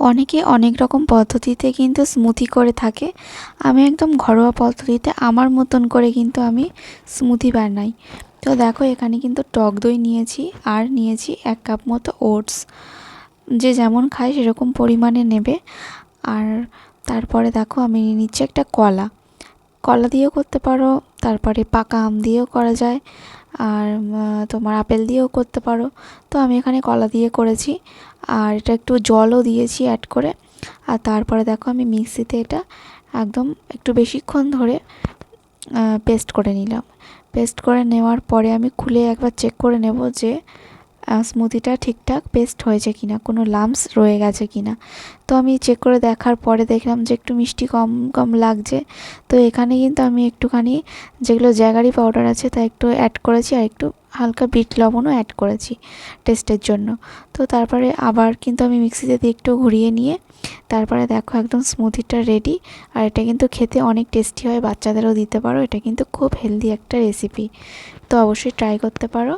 অনেকে অনেক রকম পদ্ধতিতে কিন্তু স্মুদি করে থাকে। আমি একদম ঘরোয়া পদ্ধতিতে আমার মতন করে কিন্তু আমি স্মুদি বানাই। তো দেখো এখানে কিন্তু টক দই নিয়েছি, আর নিয়েছি 1 কাপ মতো ওটস। যে যেমন খায় সেরকম পরিমাণে নেবে। আর তারপরে দেখো আমি নিয়ে নিচ্ছি একটা কলা। কলা দিয়েও করতে পারো, তারপরে পাকা আম দিয়েও করা যায়, আর তোমার আপেল দিয়েও করতে পারো। তো আমি এখানে কলা দিয়ে করেছি। আর এটা একটু জলও দিয়েছি অ্যাড করে। আর তারপরে দেখো আমি মিক্সিতে এটা একদম একটু বেশিক্ষণ ধরে পেস্ট করে নিলাম। পেস্ট করে নেওয়ার পরে আমি খুলে একবার চেক করে নেব যে স্মুদিটা ঠিকঠাক পেস্ট হয়েছে কিনা, কোনো লাম্পস রয়ে গেছে কিনা। তো আমি চেক করে দেখার পরে দেখলাম যে একটু মিষ্টি কম কম লাগছে। তো এখানে কিন্তু আমি একটুখানি যেগুলো জ্যাগারি পাউডার আছে তা একটু অ্যাড করেছি, আর একটু হালকা বিট লবণও অ্যাড করেছি টেস্টের জন্য। তো তারপরে আবার কিন্তু আমি মিক্সিতে দিয়ে একটু ঘুরিয়ে নিয়ে তারপরে দেখো একদম স্মুদিটা রেডি। আর এটা কিন্তু খেতে অনেক টেস্টি হয়, বাচ্চাদেরও দিতে পারো। এটা কিন্তু খুব হেলদি একটা রেসিপি, তো অবশ্যই ট্রাই করতে পারো।